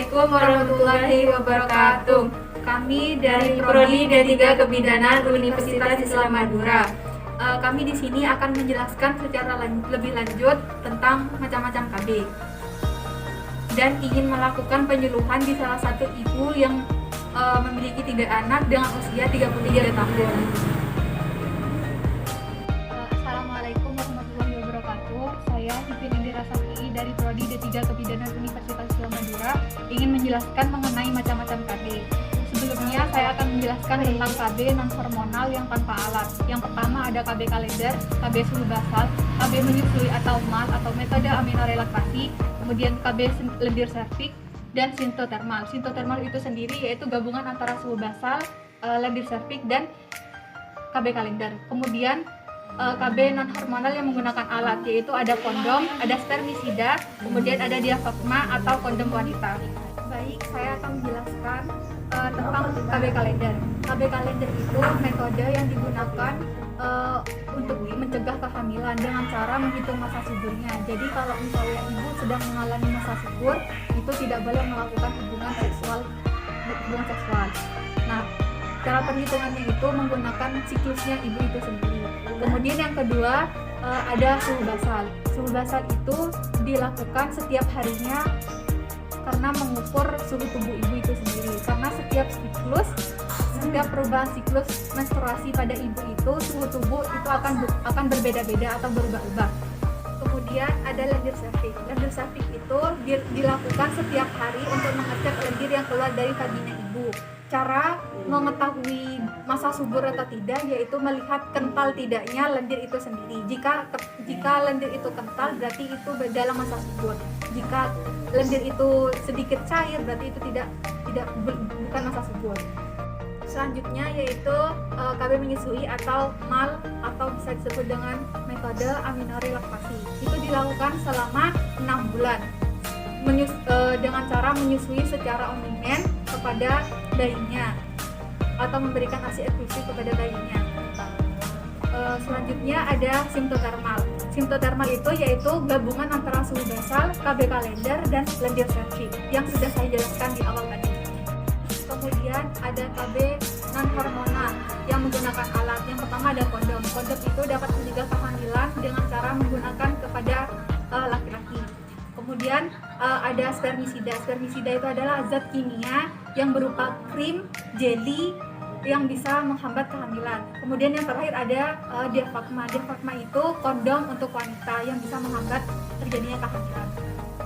Assalamualaikum warahmatullahi wabarakatuh. Kami dari Prodi D3 Kebidanan Universitas Islam Madura. Kami di sini akan menjelaskan secara lebih lanjut tentang macam-macam KB dan ingin melakukan penyuluhan di salah satu ibu yang memiliki 3 anak dengan usia 33 tahun. Assalamualaikum warahmatullahi wabarakatuh. Saya Siti Nindira Safi dari Prodi D3 Kebidanan Universitas Islam Madura ingin menjelaskan mengenai macam-macam KB. Sebelumnya saya akan menjelaskan tentang KB non-hormonal yang tanpa alat. Yang pertama ada KB kalender, KB suhu basal, KB menyusui atau MAL atau metode aminorelaksasi, kemudian KB lendir serviks, dan sintotermal. Sintotermal itu sendiri yaitu gabungan antara suhu basal, lendir serviks, dan KB kalender. Kemudian KB non-hormonal yang menggunakan alat yaitu ada kondom, ada spermisida, kemudian ada diafragma atau kondom wanita. Baik, saya akan menjelaskan tentang KB kalender. KB kalender itu metode yang digunakan untuk mencegah kehamilan dengan cara menghitung masa suburnya. Jadi kalau misalnya ibu sedang mengalami masa subur, itu tidak boleh melakukan hubungan seksual. Nah, cara perhitungannya itu menggunakan siklusnya ibu itu sendiri. Kemudian yang kedua ada suhu basal. Suhu basal itu dilakukan setiap harinya karena mengukur suhu tubuh ibu itu sendiri. Karena setiap perubahan siklus menstruasi pada ibu itu, suhu tubuh itu akan berbeda-beda atau berubah-ubah. Kemudian ada lendir serviks. Lendir serviks itu dilakukan setiap hari untuk mengecek lendir yang keluar dari vagina ibu. Cara mengetahui masa subur atau tidak yaitu melihat kental tidaknya lendir itu sendiri. Jika lendir itu kental berarti itu dalam masa subur. Jika lendir itu sedikit cair berarti itu bukan masa subur. Selanjutnya yaitu KB menyusui atau MAL atau bisa disebut dengan metode aminorelaksasi. Itu dilakukan selama 6 bulan dengan cara menyusui secara on-demand kepada bayinya atau memberikan ASI eksklusif kepada bayinya. Selanjutnya ada sintotermal. Sintotermal itu yaitu gabungan antara suhu basal, KB kalender, dan lendir serviks yang sudah saya jelaskan di awal tadi. Kemudian ada KB non-hormonal yang menggunakan alat. Yang pertama ada kondom. Kondom itu dapat mencegah kehamilan dengan cara menggunakan kepada laki-laki. Kemudian ada spermisida. Spermisida itu adalah zat kimia yang berupa krim, jelly yang bisa menghambat kehamilan. Kemudian yang terakhir ada diafragma. Diafragma itu kondom untuk wanita yang bisa menghambat terjadinya kehamilan.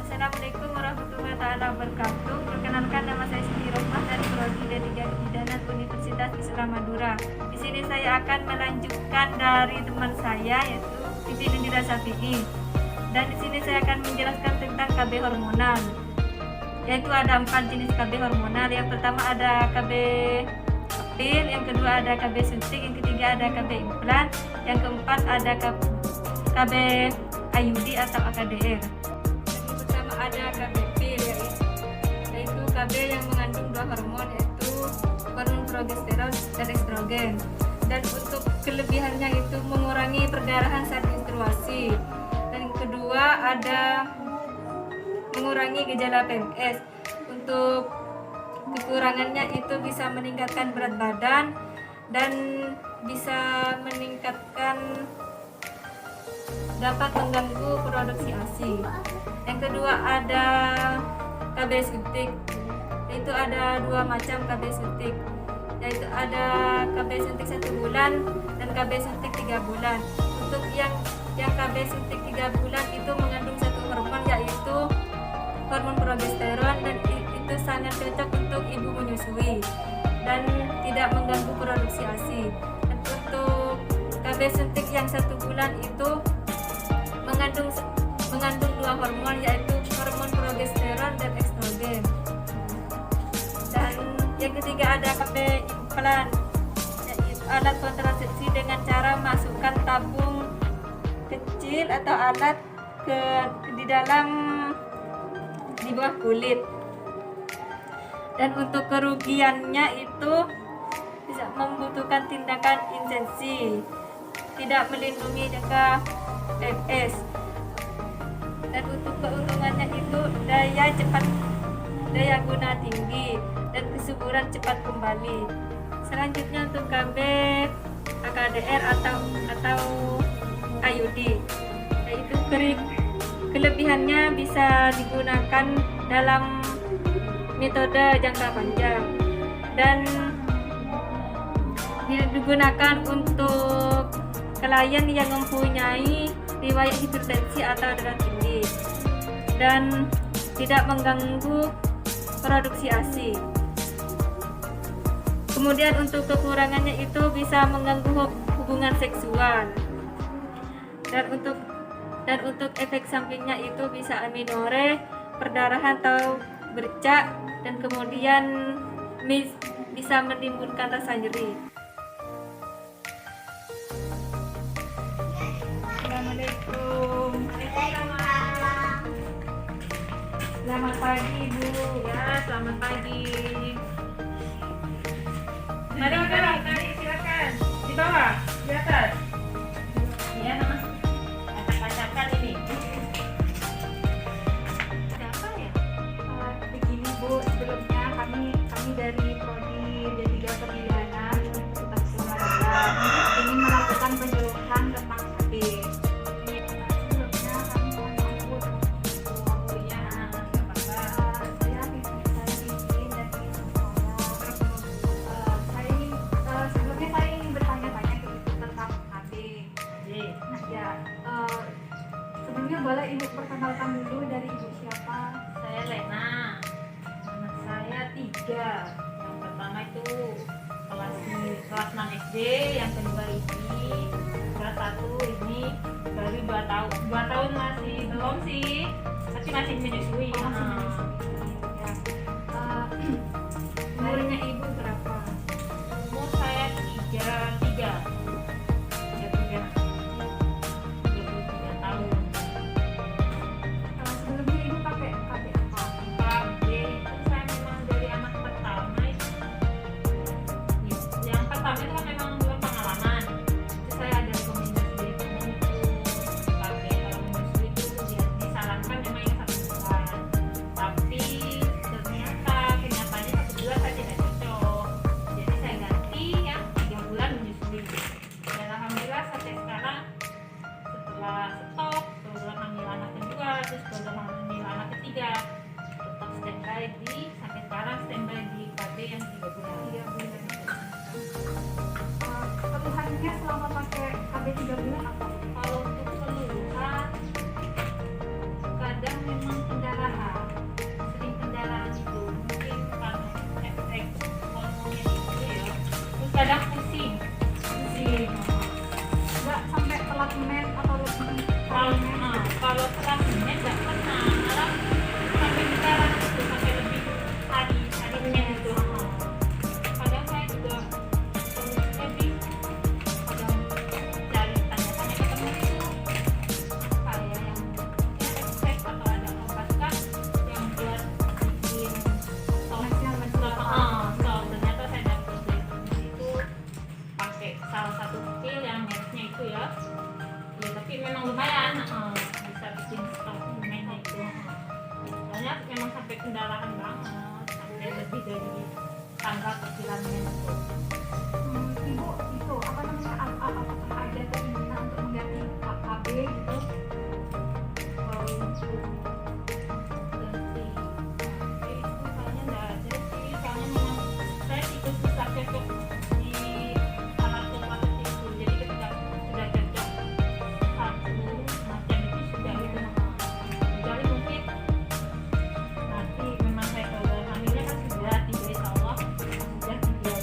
Assalamualaikum warahmatullahi wabarakatuh. Perkenalkan, nama saya Siti Rohmah dari Prodi D3 Kebidanan Universitas Islam Madura. Di sini saya akan melanjutkan dari teman saya yaitu Siti Nindira Safi. Dan di sini saya akan menjelaskan tentang KB hormonal. Yaitu ada 4 jenis KB hormonal. Yang pertama ada KB pil, yang kedua ada KB suntik, yang ketiga ada KB implan, yang keempat ada KB IUD atau AKDR. Yang pertama ada KB pil yaitu KB yang mengandung 2 hormon yaitu hormon progesteron dan estrogen. Dan untuk kelebihannya itu mengurangi perdarahan saat menstruasi. Dan yang kedua ada mengurangi gejala PMS. Untuk kekurangannya itu bisa meningkatkan berat badan dan bisa dapat mengganggu produksi ASI. Yang kedua ada KB suntik. Itu ada 2 macam KB suntik. Yaitu ada KB suntik 1 bulan dan KB suntik 3 bulan. Untuk yang KB suntik 3 bulan itu mengandung 1 hormon yaitu hormon progesteron dan itu sangat cocok untuk ibu menyusui dan tidak mengganggu produksi ASI. Dan untuk KB suntik yang 1 bulan itu mengandung 2 hormon yaitu hormon progesteron dan estrogen. Dan yang ketiga ada KB implan, yaitu alat kontrasepsi dengan cara masukkan tabung kecil atau alat di bawah kulit. Dan untuk kerugiannya itu bisa membutuhkan tindakan intensi, tidak melindungi jangka PMS. Dan untuk keuntungannya itu daya tinggi dan kesuburan cepat kembali. Selanjutnya untuk KB AKDR atau IUD, yaitu kelebihannya bisa digunakan dalam metode jangka panjang dan digunakan untuk klien yang mempunyai riwayat hipertensi atau darah tinggi dan tidak mengganggu produksi ASI. Kemudian untuk kekurangannya itu bisa mengganggu hubungan seksual dan untuk efek sampingnya itu bisa amenorre, perdarahan atau bercak, dan kemudian bisa menimbulkan rasa nyeri. Assalamualaikum. Selamat pagi Ibu. Ya, selamat pagi. Mari silakan. Di bawah, di atas. Ya, Mas. Acak-acakan ini. Siapa ya? Begini Bu, sebelumnya kami dari Prodi D3 Pemilihan Universitas Islam ingin melakukan penyuluhan tentang KB. Sebelumnya kami mohon ampun. Ya, Saya izin dari sebelumnya saya ingin bertanya-tanya tentang KB. Ya, sebelumnya boleh Ibu perkenalkan dulu dari Ibu siapa? Saya Lena. Anak saya 3. Yang pertama itu kelas 6 SD, yang kedua ini kelas 1 ini baru 2 tahun. 2 tahun masih belum sih, tapi masih menyusui. Masih menyusui. Ya. Umurnya Ibu berapa? Umur saya 33 tahun. Sebelumnya Ibu pakai KB apa? KB itu saya memang dari anak pertama itu. Yang pertama itu kan memang belum pengalaman. Itu saya ada rekomendasi dari teman itu KB kalau menyusui itu disarankan memang yang 1 bulan. Tapi ternyata kenyataannya 1 bulan saya tidak cocok. Jadi saya ganti yang 3 bulan menyusui. Dan alhamdulillah sampai sekarang setelah stop program hamil anak kedua, terus program hamil anak ketiga, tetap standby sampai sekarang standby di KB yang 3 bulan. 3 bulan. Keluhannya selama pakai KB 3 bulan apa? Kalau untuk keluhan, kadang memang pendarahan, sering pendarahan itu mungkin karena efek hormonnya itu ya. Terus kadang pusing. Enggak sampai telat men atau Kalau telat men nggak pernah, malah sampai pendarahan itu sampai lebih hari men itu. Kadang saya juga lebih kadang cari tanya-tanya ke teman itu apa ya yang efek atau ada obat kan yang buat bikin ternyata saya dapat dari teman itu pakai salah satu pil yang merknya itu ya tapi memang lumayan bisa bikin stop mainnya itu soalnya memang sampai kendaraan banget sampai lebih dari tanggal kecilannya itu. Ibu itu apa namanya? Apakah ada keinginan untuk mengganti KB gitu? Kalau untuk ganti itu kayaknya nggak ada sih, soalnya memang saya ikut susah cocok di alat obat itu, jadi ketika sudah cocok satu macam itu sudah gitu. Jadi mungkin nanti memang saya kalau hamilnya kan sudah 3 insya Allah sudah 3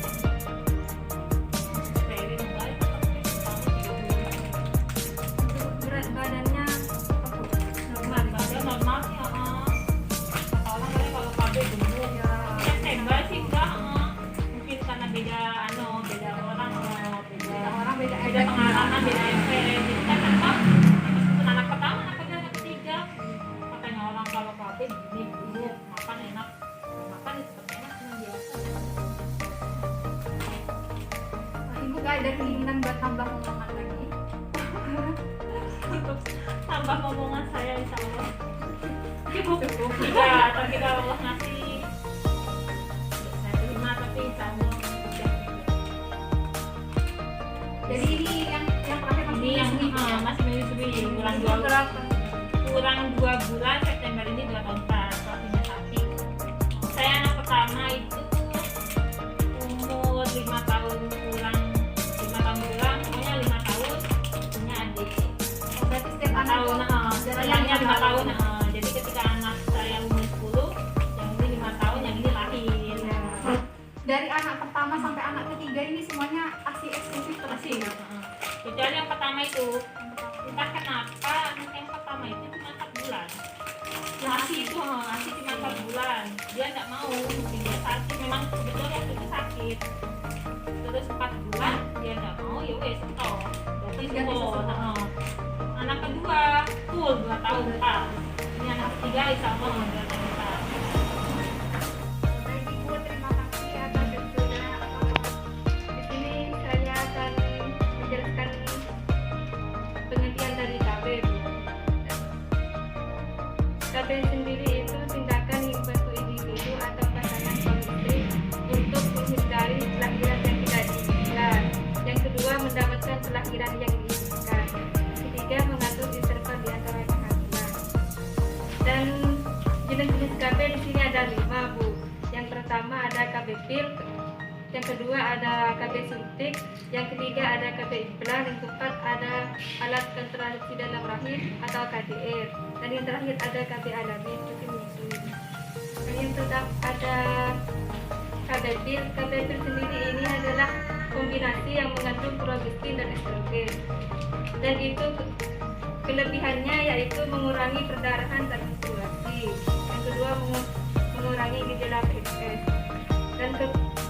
PW mulai tapi tahun 3 bulan. Berat badannya Normal, badan normal sih, kata orang katanya kalau KB gemuk ya tembak sih enggak, mungkin karena beda beda orang, beda pengalaman, beda MP. Jadi kan kenapa meskipun anak pertama, anak kedua, anak ketiga, katanya orang kalau KB gini gemuk, makan enak, makan itu tetap enak memang biasa. Ibu gak ada keinginan buat tambah omongan lagi? Untuk tambah omongan saya insya Allah cukup ya, atau kita Allah ngasih pertama sampai anak ketiga ini semuanya ASI eksklusif terus. Masih. Kecuali yang pertama itu, entah kenapa anak yang pertama itu cuma 4 bulan. Yang ASI itu, ASI cuma 4 bulan. Dia nggak mau, dia sakit. Memang sebetulnya waktu itu sakit. Terus 4 bulan dia nggak mau, ya wes stop. Berarti semua. Anak kedua full 2 tahun Pak. Ini anak ketiga insya Allah 2 tahun Pak. Baik Ibu, terima kasih atas waktunya. Di sini saya akan menjelaskan pengertian dari KB. KB sendiri itu tindakan yang membantu individu atau pasangan suami istri untuk menghindari kelahiran yang tidak diinginkan. Yang kedua, mendapatkan kelahiran yang diinginkan. Ketiga, mengatur interval di antara kehamilan. Dan jenis-jenis KB di sini ada 5 Bu. Yang pertama ada KB pil, yang kedua ada KB suntik, yang ketiga ada KB implan, yang keempat ada alat kontrasepsi dalam rahim atau KDR, dan yang terakhir ada KB alami seperti menyusui. Dan yang tetap ada KB pil. KB pil sendiri ini adalah kombinasi yang mengandung progestin dan estrogen, dan itu kelebihannya yaitu mengurangi perdarahan dan menstruasi. Yang kedua mengurangi gejala PMS,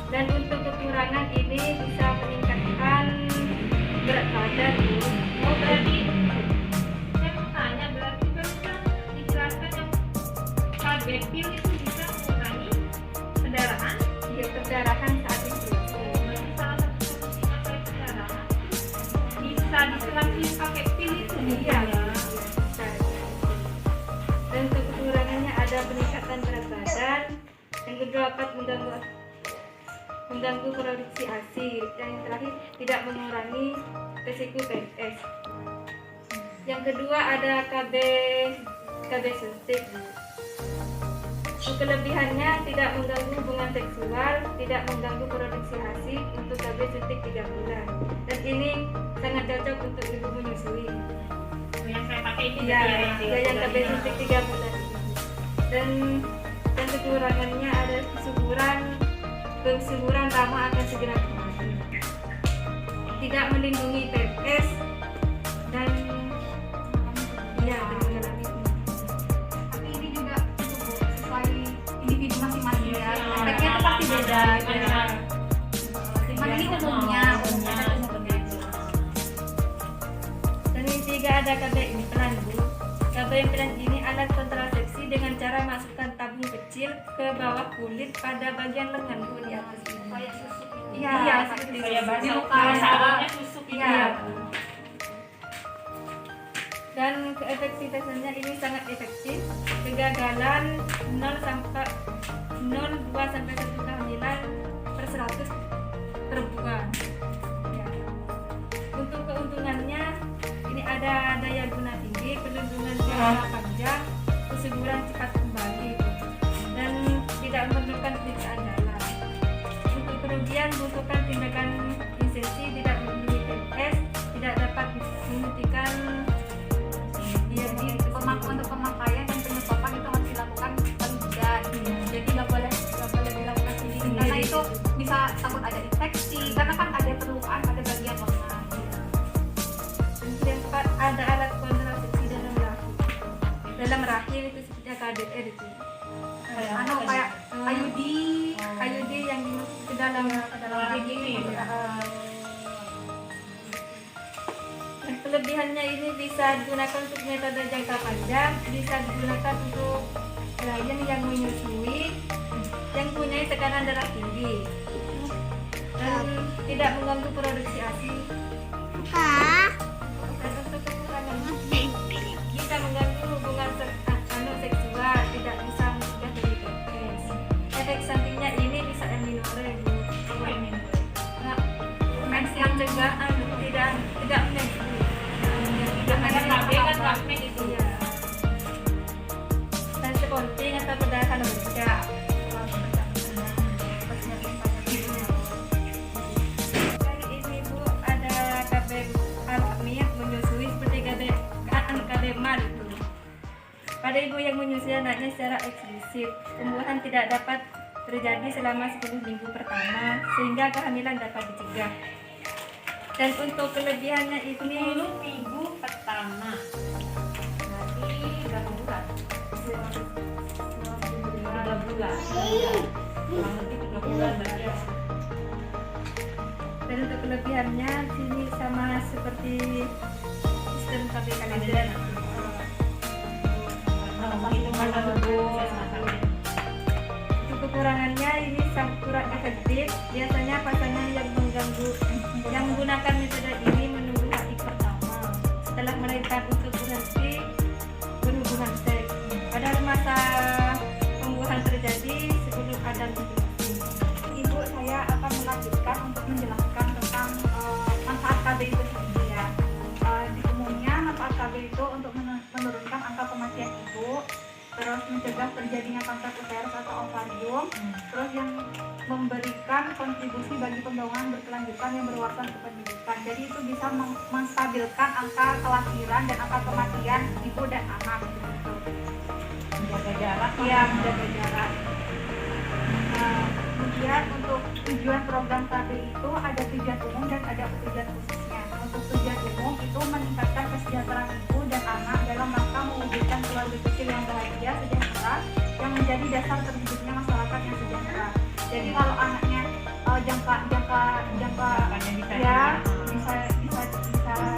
dan untuk kekurangan ini bisa meningkatkan berat badan. Oh berarti saya mau tanya, berarti bisa dijelaskan yang KB pil itu bisa mengurangi pendarahan? Ya, perdarahan saat menstruasi. Berarti salah satu solusinya kayak pendarahan bisa diselami pakai pil itu Iya, bisa. Dan untuk kekurangannya ada peningkatan berat badan, yang kedua dapat mengganggu produksi ASI, dan yang terakhir tidak mengurangi risiko PMS. Yang kedua ada KB suntik. Kelebihannya tidak mengganggu hubungan seksual, tidak mengganggu produksi ASI untuk KB suntik 3 bulan, dan ini sangat cocok untuk ibu menyusui. yang saya pakai ini Iya, ya, yang KB suntik 3 bulan. Dan kekurangannya ada kesuburan lama akan segera kembali, tidak melindungi PMS, dan mengalami Tapi ini juga cukup sesuai individu masing-masing ya. Iya. Efeknya itu pasti beda. Beda. Cuman ini umumnya. seperti itu. Dan yang ketiga ada KB implan Bu. KB implan ini alat kontrasepsi dengan cara masukkan tabung kecil ke bawah kulit pada bagian lengan Bu, di atas ini. Kayak susu gitu. Iya, seperti Kayak itu. bahasa Di luka. bahasanya susu gitu. Iya. Dan keefektifitasannya ini sangat efektif. Kegagalan 0 sampai 0,2 sampai 1 kehamilan per 100 per bulan. Ya. Untuk keuntungannya ini ada daya guna tinggi, perlindungan jangka panjang, kesuburan cepat kembali, dan tidak memerlukan pemeriksaan dalam. Untuk kerugian butuhkan tindakan insersi, tidak melindungi PMS, tidak dapat menghentikan Untuk pemakaian dan penyusupan itu harus dilakukan penelitian. Jadi nggak boleh dilakukan sendiri karena itu bisa takut ada infeksi, karena kan ada perlukaan pada bagian lengan. Yang keempat ada alat kontrasepsi dalam rahim itu seperti KDR itu. Anu kayak IUD. IUD yang ke dalam rahim ini. Kelebihannya ini bisa digunakan untuk metode jangka panjang, bisa digunakan untuk klien yang menyusui, yang punya tekanan darah tinggi, dan tidak mengganggu produksi ASI. Dan untuk kekurangannya bisa mengganggu hubungan seksual, tidak bisa mencegah dari PMS. Efek sampingnya ini bisa aminore Bu. Mens yang mencegah tidak menyusui. Karena KB kan KB itu. Iya. Dan seponting atau perdarahan bercak. Dan ini Bu ada KB alami menyusui seperti KB mal itu. Pada ibu yang menyusui anaknya secara eksplisit, pembuahan tidak dapat terjadi selama 10 minggu pertama sehingga kehamilan dapat dicegah. Dan untuk kelebihannya ini 10 minggu pertama. Berarti berapa bulan? 3 bulan. Kurang lebih 3 bulan berarti ya. dan untuk kelebihannya sini sama seperti sistem KB kalender. Itu kan bagus. Untuk kekurangannya ini sangat kurang efektif. Biasanya pasangan yang menggunakan metode ini menunggu hari pertama setelah melahirkan untuk berhenti berhubungan seks. Padahal masa pembuahan terjadi sebelum ada menstruasi. Ibu, saya akan melanjutkan untuk menjelaskan tentang manfaat KB itu sendiri ya. Di umumnya manfaat KB itu untuk menurunkan angka kematian ibu, terus mencegah terjadinya kanker uterus atau ovarium, terus yang memberikan kontribusi bagi pembangunan berkelanjutan yang berwawasan kependidikan. Jadi itu bisa menstabilkan angka kelahiran dan angka kematian ibu dan anak. Gitu. Menjaga jarak. Iya, menjaga jarak. Kemudian untuk tujuan program KB itu ada tujuan umum dan ada tujuan khususnya. Untuk tujuan umum itu meningkatkan kesejahteraan ibu dan anak dalam rangka mewujudkan keluarga kecil yang bahagia, sejahtera, yang menjadi dasar terwujudnya masyarakat yang sejahtera. Jadi kalau anaknya jangka ya bisa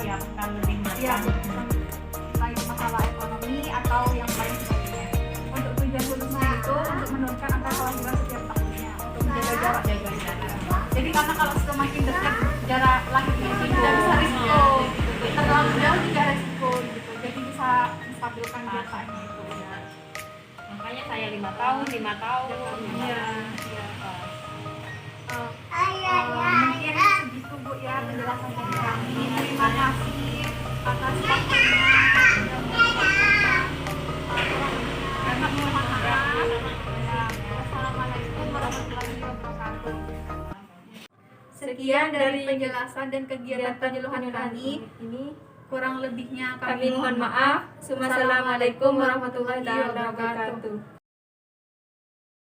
siapkan lebih ya matang. lain masalah ekonomi atau yang lain sebagainya. Untuk tujuan khususnya itu untuk menurunkan angka kelahiran setiap tahunnya, untuk menjaga jarak. Jaga jarak. Jadi karena kalau semakin dekat jarak lahirnya itu tidak bisa risiko, terlalu jauh juga risiko gitu. Jadi bisa menstabilkan jaraknya itu ya. Makanya saya 5 tahun. Iya. Mungkin segitu Bu ya penjelasan dari kami. Terima kasih atas waktunya. Wassalamualaikum warahmatullahi wabarakatuh. Sekian dari penjelasan dan kegiatan penyuluhan kami. Kurang lebihnya Kami mohon maaf. Wassalamualaikum warahmatullahi wabarakatuh.